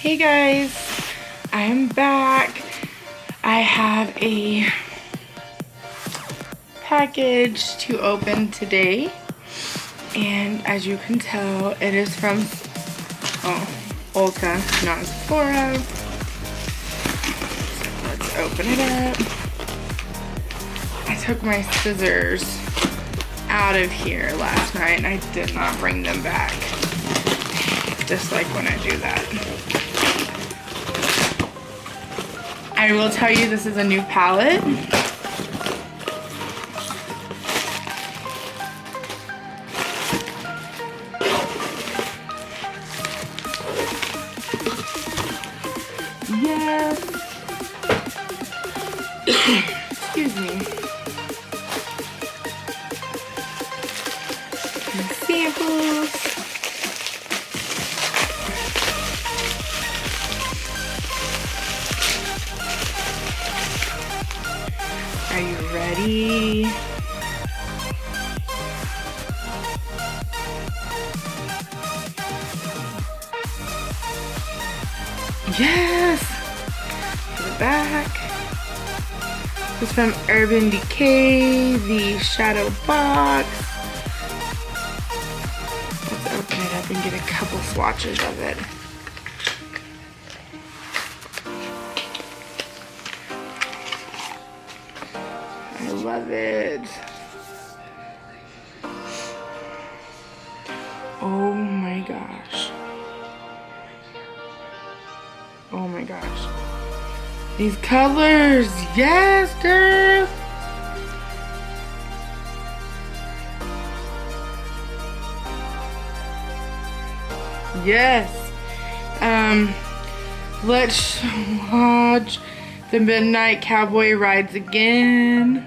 Hey guys, I'm back. I have a package to open today, and as you can tell, it is from ULTA, not Sephora. So let's open it up. I took my scissors out of here last night and I did not bring them back. Just like when I do that. I will tell you, this is a new palette. Yes. Excuse me. And samples. Are you ready? Yes! To the back. This is from Urban Decay, the shadow box. Let's open it up and get a couple swatches of it. I love it. Oh my gosh. Oh my gosh. These colors. Yes, girl. Yes. Let's watch the Midnight Cowboy Rides Again.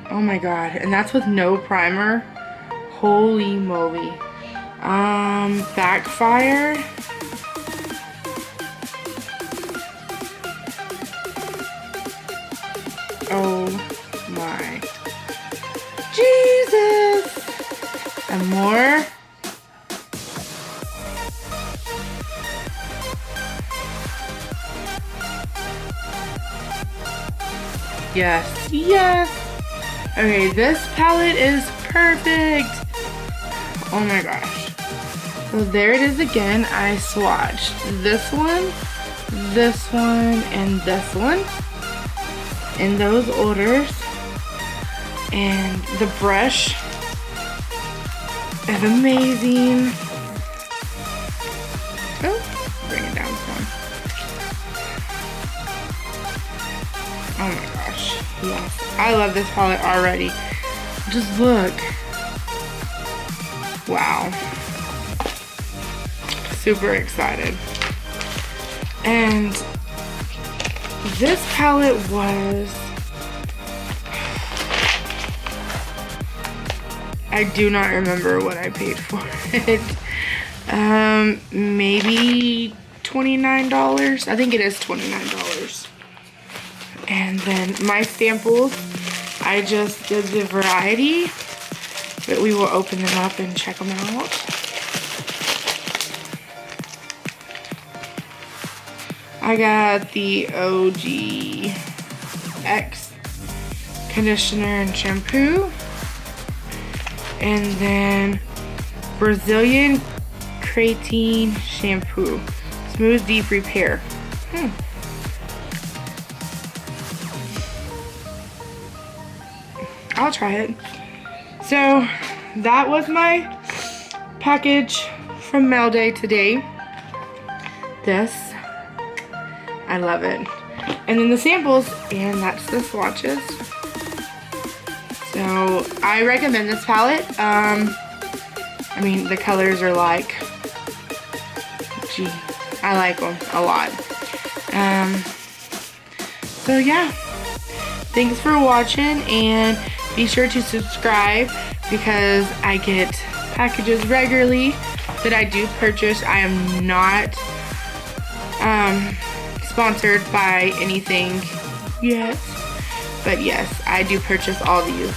Oh my god. And that's with no primer. Holy moly. Backfire. Oh my Jesus. And more. Yes, yes. Okay, this palette is perfect. Oh my gosh. So there it is again. I swatched this one, and this one in those orders. And the brush is amazing. Oh, bring it down some. Oh my gosh, yes. I love this palette already. Just look. Wow. Super excited. And this palette was, I do not remember what I paid for it. Maybe $29. I think it is $29. And then my samples, I just did the variety, but we will open them up and check them out. I got the OG X conditioner and shampoo, and then Brazilian creatine shampoo, smooth deep repair. I'll try it. So that was my package from mail day today. This, I love it. And then the samples, and that's the swatches. So I recommend this palette. I mean, the colors are like, gee, I like them a lot. So yeah, thanks for watching, and be sure to subscribe because I get packages regularly that I do purchase. I am not sponsored by anything yet, but yes, I do purchase all these.